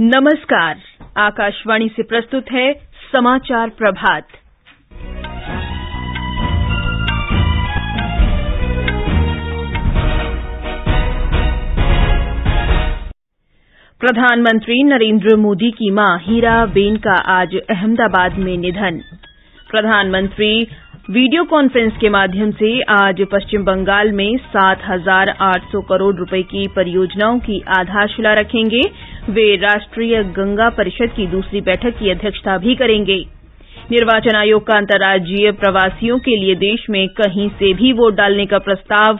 नमस्कार, आकाशवाणी से प्रस्तुत है समाचार प्रभात। प्रधानमंत्री नरेंद्र मोदी की मां हीराबेन का आज अहमदाबाद में निधन। प्रधानमंत्री वीडियो कॉन्फ्रेंस के माध्यम से आज पश्चिम बंगाल में 7,800 करोड़ रुपए की परियोजनाओं की आधारशिला रखेंगे। वे राष्ट्रीय गंगा परिषद की दूसरी बैठक की अध्यक्षता भी करेंगे। निर्वाचन आयोग का अंतर्राज्यीय प्रवासियों के लिए देश में कहीं से भी वोट डालने का प्रस्ताव।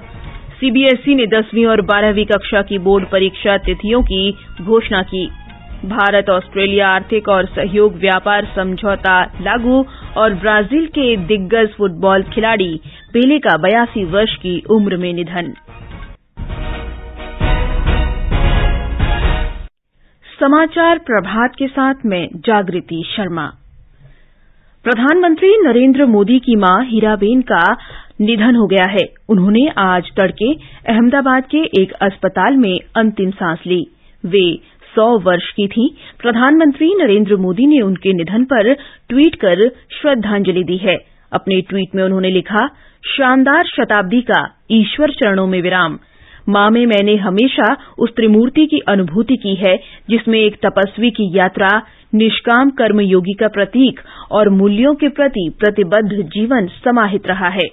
सीबीएसई ने 10वीं और 12वीं कक्षा की बोर्ड परीक्षा तिथियों की घोषणा की। भारत ऑस्ट्रेलिया आर्थिक और सहयोग व्यापार समझौता लागू और ब्राजील के दिग्गज फुटबॉल खिलाड़ी पेले का 82 वर्ष की उम्र में निधन। समाचार प्रभात के साथ मैं जागृति शर्मा। प्रधानमंत्री नरेंद्र मोदी की मां हीराबेन का निधन हो गया है। उन्होंने आज तड़के अहमदाबाद के एक अस्पताल में अंतिम सांस ली। वे 100 वर्ष की थीं। प्रधानमंत्री नरेंद्र मोदी ने उनके निधन पर ट्वीट कर श्रद्धांजलि दी है। अपने ट्वीट में उन्होंने लिखा, शानदार शताब्दी का ईश्वर चरणों में विराम। मां में मैंने हमेशा उस त्रिमूर्ति की अनुभूति की है जिसमें एक तपस्वी की यात्रा, निष्काम कर्मयोगी का प्रतीक और मूल्यों के प्रति प्रतिबद्ध जीवन समाहित रहा है।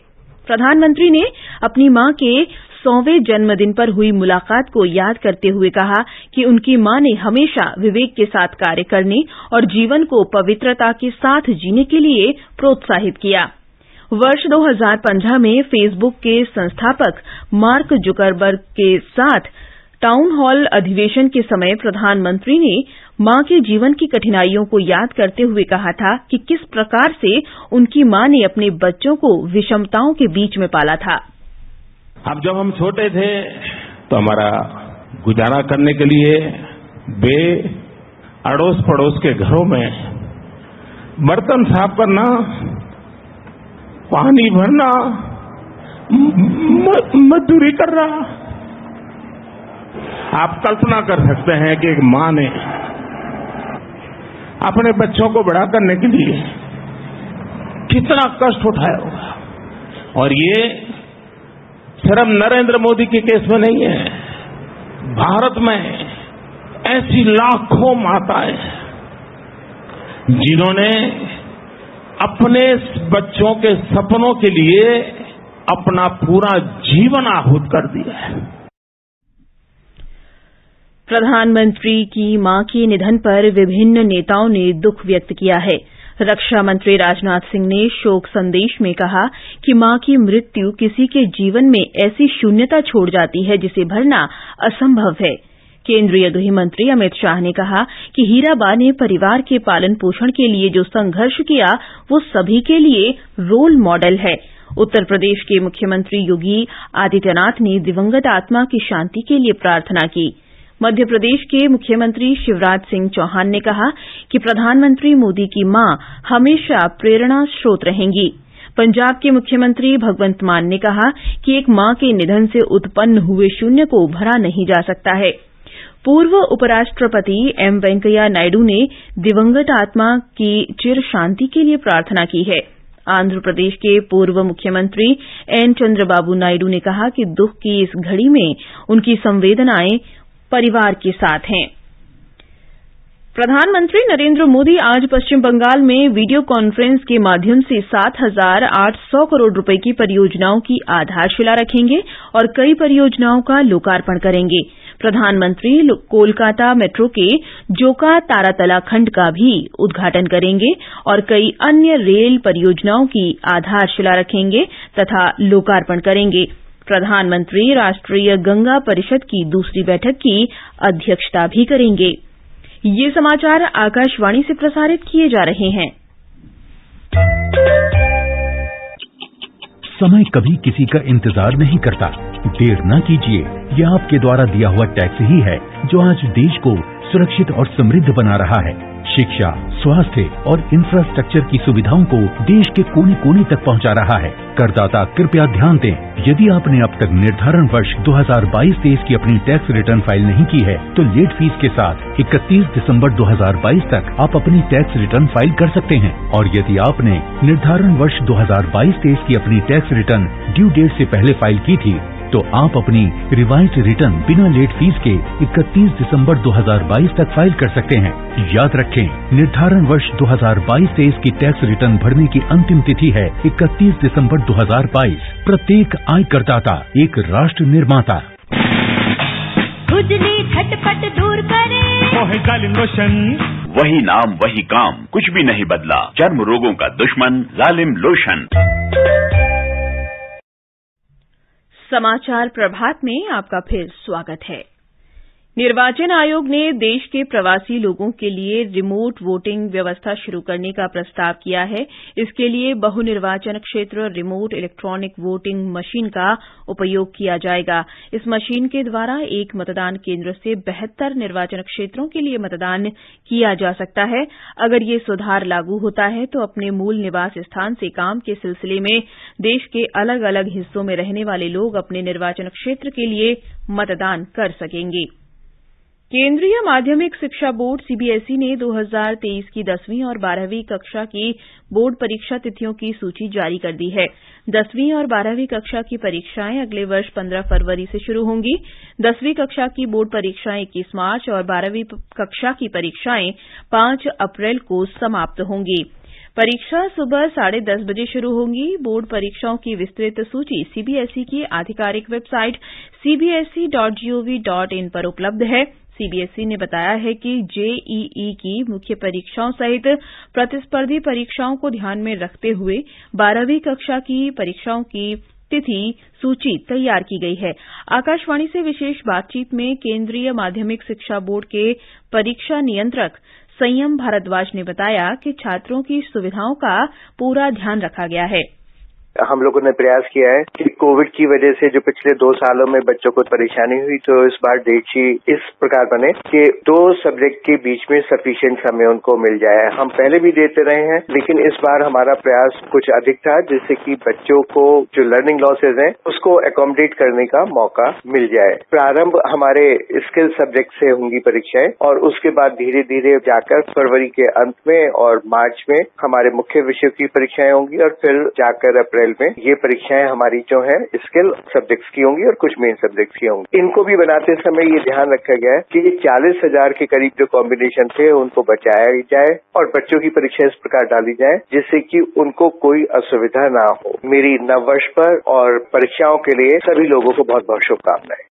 प्रधानमंत्री ने अपनी मां के 100वें जन्मदिन पर हुई मुलाकात को याद करते हुए कहा कि उनकी मां ने हमेशा विवेक के साथ कार्य करने और जीवन को पवित्रता के साथ जीने के लिए प्रोत्साहित किया। वर्ष 2015 में फेसबुक के संस्थापक मार्क जुकरबर्ग के साथ टाउन हॉल अधिवेशन के समय प्रधानमंत्री ने मां के जीवन की कठिनाइयों को याद करते हुए कहा था कि किस प्रकार से उनकी मां ने अपने बच्चों को विषमताओं के बीच में पाला था। अब जब हम छोटे थे तो हमारा गुजारा करने के लिए वे अड़ोस पड़ोस के घरों में बर्तन साफ करना, पानी भरना, मजदूरी करना। आप कल्पना कर सकते हैं कि एक मां ने अपने बच्चों को बड़ा करने के लिए कितना कष्ट उठाया होगा। और ये सिर्फ नरेंद्र मोदी के केस में नहीं है, भारत में ऐसी लाखों माताएं जिन्होंने अपने बच्चों के सपनों के लिए अपना पूरा जीवन आहूत कर दिया है। प्रधानमंत्री की मां के निधन पर विभिन्न नेताओं ने दुख व्यक्त किया है। रक्षा मंत्री राजनाथ सिंह ने शोक संदेश में कहा कि मां की मृत्यु किसी के जीवन में ऐसी शून्यता छोड़ जाती है जिसे भरना असंभव है। केंद्रीय गृह मंत्री अमित शाह ने कहा कि हीराबा ने परिवार के पालन पोषण के लिए जो संघर्ष किया वो सभी के लिए रोल मॉडल है। उत्तर प्रदेश के मुख्यमंत्री योगी आदित्यनाथ ने दिवंगत आत्मा की शांति के लिए प्रार्थना की। मध्य प्रदेश के मुख्यमंत्री शिवराज सिंह चौहान ने कहा कि प्रधानमंत्री मोदी की मां हमेशा प्रेरणा स्रोत रहेंगी। पंजाब के मुख्यमंत्री भगवंत मान ने कहा कि एक मां के निधन से उत्पन्न हुए शून्य को भरा नहीं जा सकता है। पूर्व उपराष्ट्रपति एम वेंकैया नायडू ने दिवंगत आत्मा की चिर शांति के लिए प्रार्थना की है। आंध्र प्रदेश के पूर्व मुख्यमंत्री एन चंद्रबाबू नायडू ने कहा कि दुख की इस घड़ी में उनकी संवेदनाएं परिवार के साथ हैं। प्रधानमंत्री नरेंद्र मोदी आज पश्चिम बंगाल में वीडियो कॉन्फ्रेंस के माध्यम से 7,800 करोड़ रुपए की परियोजनाओं की आधारशिला रखेंगे और कई परियोजनाओं का लोकार्पण करेंगे। प्रधानमंत्री कोलकाता मेट्रो के जोका तारातला खंड का भी उद्घाटन करेंगे और कई अन्य रेल परियोजनाओं की आधारशिला रखेंगे तथा लोकार्पण करेंगे। प्रधानमंत्री राष्ट्रीय गंगा परिषद की दूसरी बैठक की अध्यक्षता भी करेंगे। ये समाचार आकाशवाणी से प्रसारित किए जा रहे हैं। समय कभी किसी का इंतजार नहीं करता। देर न कीजिए, यह आपके द्वारा दिया हुआ टैक्स ही है जो आज देश को सुरक्षित और समृद्ध बना रहा है। शिक्षा, स्वास्थ्य और इंफ्रास्ट्रक्चर की सुविधाओं को देश के कोने कोने तक पहुंचा रहा है। करदाता कृपया ध्यान दें, यदि आपने अब तक निर्धारण वर्ष 2022-23 की अपनी टैक्स रिटर्न फाइल नहीं की है, तो लेट फीस के साथ 31 दिसंबर 2022 तक आप अपनी टैक्स रिटर्न फाइल कर सकते हैं। और यदि आपने निर्धारण वर्ष 2022-23 की अपनी टैक्स रिटर्न ड्यू डेट से पहले फाइल की थी, तो आप अपनी रिवाइज्ड रिटर्न बिना लेट फीस के 31 दिसंबर 2022 तक फाइल कर सकते हैं। याद रखें, निर्धारण वर्ष 2022-23 की टैक्स रिटर्न भरने की अंतिम तिथि है 31 दिसंबर 2022। प्रत्येक आयकरदाता एक राष्ट्र निर्माता। खुजली झटपट दूर करे, जालिम लोशन, वही नाम वही काम, कुछ भी नहीं बदला। चर्म रोगों का दुश्मन जालिम लोशन। समाचार प्रभात में आपका फिर स्वागत है। निर्वाचन आयोग ने देश के प्रवासी लोगों के लिए रिमोट वोटिंग व्यवस्था शुरू करने का प्रस्ताव किया है। इसके लिए बहुनिर्वाचन क्षेत्र रिमोट इलेक्ट्रॉनिक वोटिंग मशीन का उपयोग किया जाएगा। इस मशीन के द्वारा एक मतदान केंद्र से 72 निर्वाचन क्षेत्रों के लिए मतदान किया जा सकता है। अगर ये सुधार लागू होता है तो अपने मूल निवास स्थान से काम के सिलसिले में देश के अलग अलग हिस्सों में रहने वाले लोग अपने निर्वाचन क्षेत्र के लिए मतदान कर सकेंगे। केंद्रीय माध्यमिक शिक्षा बोर्ड सीबीएसई ने 2023 की 10वीं और 12वीं कक्षा की बोर्ड परीक्षा तिथियों की सूची जारी कर दी है। 10वीं और 12वीं कक्षा की परीक्षाएं अगले वर्ष 15 फरवरी से शुरू होंगी। 10वीं कक्षा की बोर्ड परीक्षाएं 21 मार्च और 12वीं कक्षा की परीक्षाएं 5 अप्रैल को समाप्त होंगी। परीक्षा सुबह 10:30 बजे शुरू होंगी। बोर्ड परीक्षाओं की विस्तृत सूची सीबीएसई की आधिकारिक वेबसाइट cbse.gov.in पर उपलब्ध है। सीबीएसई ने बताया है कि जेईई की मुख्य परीक्षाओं सहित प्रतिस्पर्धी परीक्षाओं को ध्यान में रखते हुए 12वीं कक्षा की परीक्षाओं की तिथि सूची तैयार की गई है। आकाशवाणी से विशेष बातचीत में केंद्रीय माध्यमिक शिक्षा बोर्ड के परीक्षा नियंत्रक संयम भारद्वाज ने बताया कि छात्रों की सुविधाओं का पूरा ध्यान रखा गया है। हम लोगों ने प्रयास किया है कि कोविड की वजह से जो पिछले 2 सालों में बच्चों को परेशानी हुई, तो इस बार डेट शीट इस प्रकार बने कि 2 सब्जेक्ट के बीच में सफिशिएंट समय उनको मिल जाए। हम पहले भी देते रहे हैं, लेकिन इस बार हमारा प्रयास कुछ अधिक था, जिससे कि बच्चों को जो लर्निंग लॉसेज हैं उसको एकोमोडेट करने का मौका मिल जाए। प्रारंभ हमारे स्किल सब्जेक्ट से होंगी परीक्षाएं और उसके बाद धीरे धीरे जाकर फरवरी के अंत में और मार्च में हमारे मुख्य विषयों की परीक्षाएं होंगी और फिर जाकर अप्रैल में ये परीक्षाएं हमारी जो है स्किल सब्जेक्ट्स की होंगी और कुछ मेन सब्जेक्ट्स की होंगी। इनको भी बनाते समय ये ध्यान रखा गया है कि 40,000 के करीब जो कॉम्बिनेशन थे उनको बचाया जाए और बच्चों की परीक्षा इस प्रकार डाली जाए जिससे कि उनको कोई असुविधा ना हो। मेरी नववर्ष पर और परीक्षाओं के लिए सभी लोगों को बहुत बहुत शुभकामनाएं।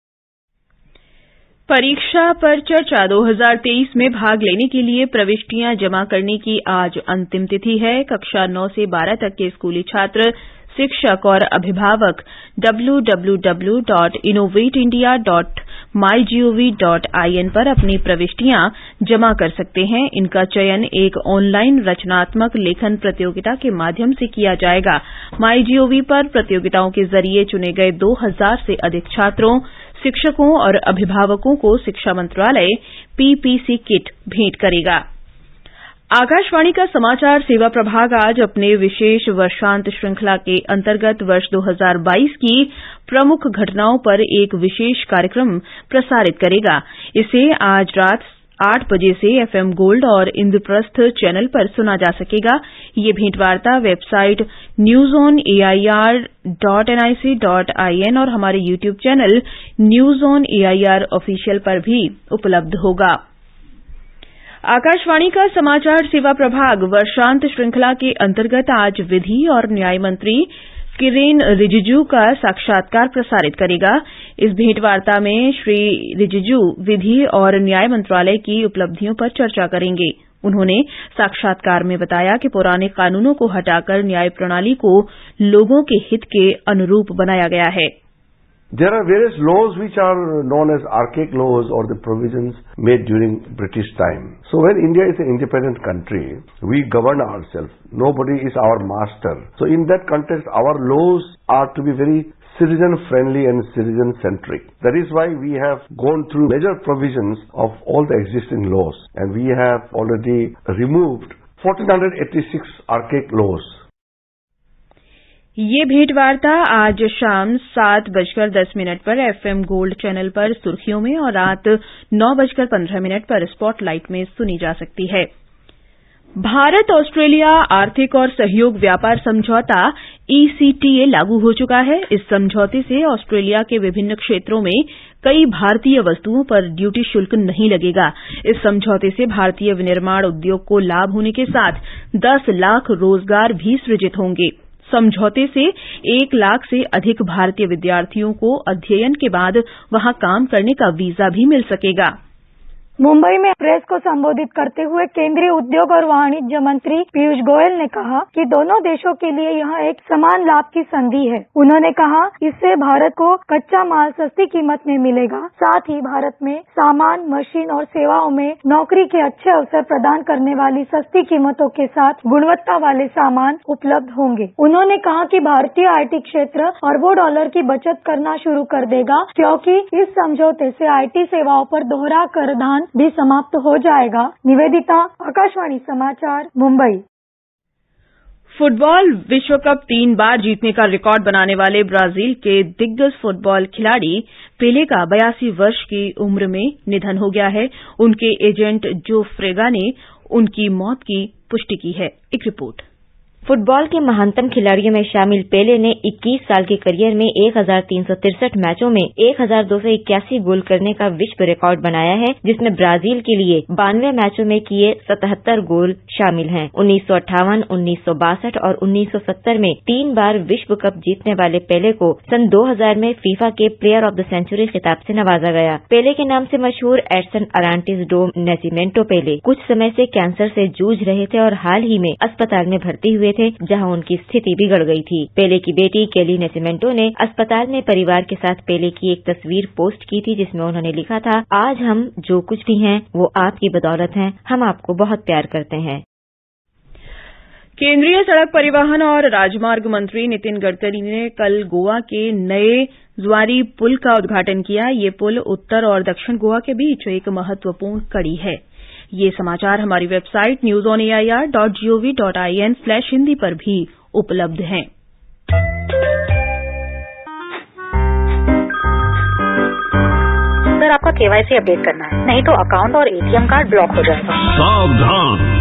परीक्षा पर चर्चा 2023 में भाग लेने के लिए प्रविष्टियां जमा करने की आज अंतिम तिथि है। कक्षा 9 से 12 तक के स्कूली छात्र, शिक्षक और अभिभावक www.innovateindia.mygov.in पर अपनी प्रविष्टियां जमा कर सकते हैं। इनका चयन एक ऑनलाइन रचनात्मक लेखन प्रतियोगिता के माध्यम से किया जाएगा। माईजीओवी पर प्रतियोगिताओं के जरिए चुने गए 2000 से अधिक छात्रों, शिक्षकों और अभिभावकों को शिक्षा मंत्रालय पीपीसी किट भेंट करेगा। आकाशवाणी का समाचार सेवा प्रभाग आज अपने विशेष वर्षांत श्रृंखला के अंतर्गत वर्ष 2022 की प्रमुख घटनाओं पर एक विशेष कार्यक्रम प्रसारित करेगा। इसे आज रात 8 बजे से एफएम गोल्ड और इंद्रप्रस्थ चैनल पर सुना जा सकेगा। ये भेंटवार्ता वेबसाइट newsonair.nic.in और हमारे YouTube channel news on AIR official पर भी उपलब्ध होगा। आकाशवाणी का समाचार सेवा प्रभाग वर्षांत श्रृंखला के अंतर्गत आज विधि और न्याय मंत्री किरेन रिजिजू का साक्षात्कार प्रसारित करेगा। इस भेंटवार्ता में श्री रिजिजू विधि और न्याय मंत्रालय की उपलब्धियों पर चर्चा करेंगे। उन्होंने साक्षात्कार में बताया कि पुराने कानूनों को हटाकर न्याय प्रणाली को लोगों के हित के अनुरूप बनाया गया है। There are various laws which are known as archaic laws or the provisions made during British time. So when India is an independent country, we govern ourselves. Nobody is our master. So in that context, our laws are to be very citizen-friendly and citizen-centric. That is why we have gone through major provisions of all the existing laws, and we have already removed 1486 archaic laws. ये भेंटवार्ता आज शाम 7:10 पर FM gold channel पर सुर्खियों में और रात 9:15 पर स्पॉटलाइट में सुनी जा सकती है। भारत ऑस्ट्रेलिया आर्थिक और सहयोग व्यापार समझौता ECTA लागू हो चुका है। इस समझौते से ऑस्ट्रेलिया के विभिन्न क्षेत्रों में कई भारतीय वस्तुओं पर ड्यूटी शुल्क नहीं लगेगा। इस समझौते से भारतीय विनिर्माण उद्योग को लाभ होने के साथ 10 लाख रोजगार भी सृजित होंगे। समझौते से 1 लाख से अधिक भारतीय विद्यार्थियों को अध्ययन के बाद वहां काम करने का वीजा भी मिल सकेगा। मुंबई में प्रेस को संबोधित करते हुए केंद्रीय उद्योग और वाणिज्य मंत्री पीयूष गोयल ने कहा कि दोनों देशों के लिए यह एक समान लाभ की संधि है। उन्होंने कहा इससे भारत को कच्चा माल सस्ती कीमत में मिलेगा, साथ ही भारत में सामान, मशीन और सेवाओं में नौकरी के अच्छे अवसर प्रदान करने वाली सस्ती कीमतों के साथ गुणवत्ता वाले सामान उपलब्ध होंगे। उन्होंने कहा कि भारतीय IT क्षेत्र अरबों डॉलर की बचत करना शुरू कर देगा, क्योंकि इस समझौते से IT सेवाओं पर दोहरा करदान भी समाप्त हो जाएगा। निवेदिता, आकाशवाणी समाचार, मुंबई। फुटबॉल विश्व कप 3 बार जीतने का रिकॉर्ड बनाने वाले ब्राजील के दिग्गज फुटबॉल खिलाड़ी पेले का 82 वर्ष की उम्र में निधन हो गया है। उनके एजेंट जो फ्रेगा ने उनकी मौत की पुष्टि की है। एक रिपोर्ट। फुटबॉल के महानतम खिलाड़ियों में शामिल पेले ने 21 साल के करियर में 1363 मैचों में 1281 गोल करने का विश्व रिकॉर्ड बनाया है, जिसमें ब्राजील के लिए 92 मैचों में किए 77 गोल शामिल हैं। 1958, 1962 और 1970 में 3 बार विश्व कप जीतने वाले पेले को सन 2000 में फीफा के प्लेयर ऑफ द सेंचुरी खिताब से नवाजा गया। पेले के नाम से मशहूर एडसन अरांटिस डो नेसिमेंटो पेले कुछ समय से कैंसर से जूझ रहे थे और हाल ही में अस्पताल में भर्ती हुए थे, जहां उनकी स्थिति बिगड़ गई थी। पेले की बेटी केली नेसिमेंटो ने अस्पताल में परिवार के साथ पेले की एक तस्वीर पोस्ट की थी, जिसमें उन्होंने लिखा था, आज हम जो कुछ भी हैं वो आपकी बदौलत हैं, हम आपको बहुत प्यार करते हैं। केंद्रीय सड़क परिवहन और राजमार्ग मंत्री नितिन गडकरी ने कल गोवा के नए जुआरी पुल का उद्घाटन किया। ये पुल उत्तर और दक्षिण गोवा के बीच एक महत्वपूर्ण कड़ी है। ये समाचार हमारी वेबसाइट newsonair.gov.in/hindi पर भी उपलब्ध हैं। सर, आपका KYC अपडेट करना है, नहीं तो अकाउंट और ATM कार्ड ब्लॉक हो जाएगा। सावधान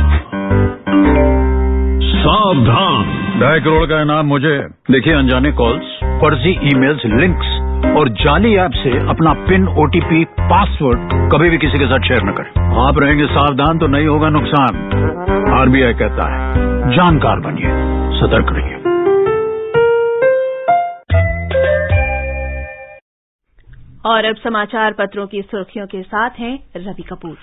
सावधान, 2.5 करोड़ का इनाम मुझे। देखिए, अनजाने कॉल्स, फर्जी ईमेल्स, लिंक्स और जाली ऐप से अपना पिन, OTP, पासवर्ड कभी भी किसी के साथ शेयर न करें। आप रहेंगे सावधान तो नहीं होगा नुकसान। RBI कहता है, जानकार बनिए, सतर्क रहिए। और अब समाचार पत्रों की सुर्खियों के साथ हैं रवि कपूर।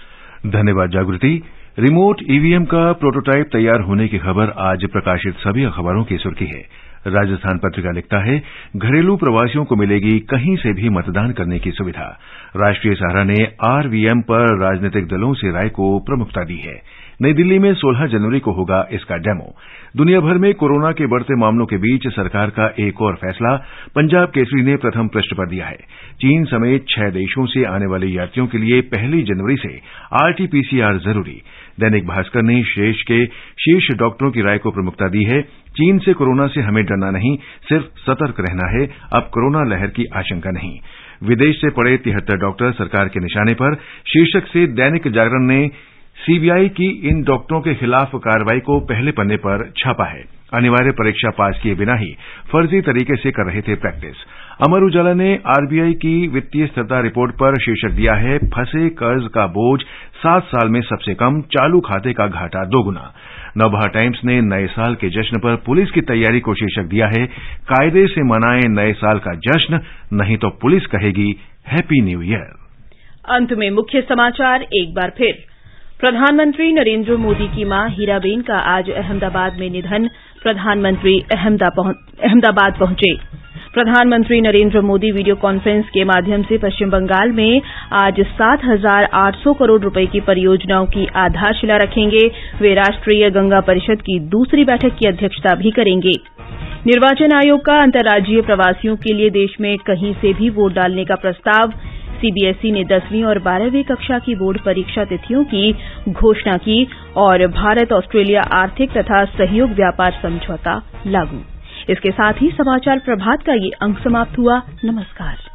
धन्यवाद जागृति। रिमोट EVM का प्रोटोटाइप तैयार होने की खबर आज प्रकाशित सभी अखबारों की सुर्खी है। राजस्थान पत्रिका लिखता है, घरेलू प्रवासियों को मिलेगी कहीं से भी मतदान करने की सुविधा। राष्ट्रीय सहारा ने RVM पर राजनीतिक दलों से राय को प्रमुखता दी है। नई दिल्ली में 16 जनवरी को होगा इसका डेमो। दुनिया भर में कोरोना के बढ़ते मामलों के बीच सरकार का एक और फैसला पंजाब केसरी ने प्रथम पृष्ठ पर दिया है। चीन समेत 6 देशों से आने वाले यात्रियों के लिए 1 जनवरी से RT-PCR जरूरी। दैनिक भास्कर ने देश के शीर्ष डॉक्टरों की राय को प्रमुखता दी है। चीन से कोरोना से हमें डरना नहीं, सिर्फ सतर्क रहना है, अब कोरोना लहर की आशंका नहीं। विदेश से पड़े 73 डॉक्टर सरकार के निशाने पर, शीर्षक से दैनिक जागरण ने CBI की इन डॉक्टरों के खिलाफ कार्रवाई को पहले पन्ने पर छापा है। अनिवार्य परीक्षा पास किए बिना ही फर्जी तरीके से कर रहे थे प्रैक्टिस। अमर उजाला ने RBI की वित्तीय स्थिरता रिपोर्ट पर शीर्षक दिया है, फंसे कर्ज का बोझ 7 साल में सबसे कम, चालू खाते का घाटा 2 गुना। नवभारत टाइम्स ने नए साल के जश्न पर पुलिस की तैयारी को शीर्षक दिया है, कायदे से मनाएं नए साल का जश्न, नहीं तो पुलिस कहेगी हैप्पी न्यू ईयर। अंत में मुख्य समाचार एक बार फिर। प्रधानमंत्री नरेंद्र मोदी की मां हीराबेन का आज अहमदाबाद में निधन। प्रधानमंत्री अहमदाबाद पहुंचे। प्रधानमंत्री नरेंद्र मोदी वीडियो कॉन्फ्रेंस के माध्यम से पश्चिम बंगाल में आज 7,800 करोड़ रुपए की परियोजनाओं की आधारशिला रखेंगे। वे राष्ट्रीय गंगा परिषद की दूसरी बैठक की अध्यक्षता भी करेंगे। निर्वाचन आयोग का अंतर्राज्यीय प्रवासियों के लिए देश में कहीं से भी वोट डालने का प्रस्ताव। सीबीएसई ने 10वीं और 12वीं कक्षा की बोर्ड परीक्षा तिथियों की घोषणा की और भारत ऑस्ट्रेलिया आर्थिक तथा सहयोग व्यापार समझौता लागू। इसके साथ ही समाचार प्रभात का ये अंक समाप्त हुआ। नमस्कार।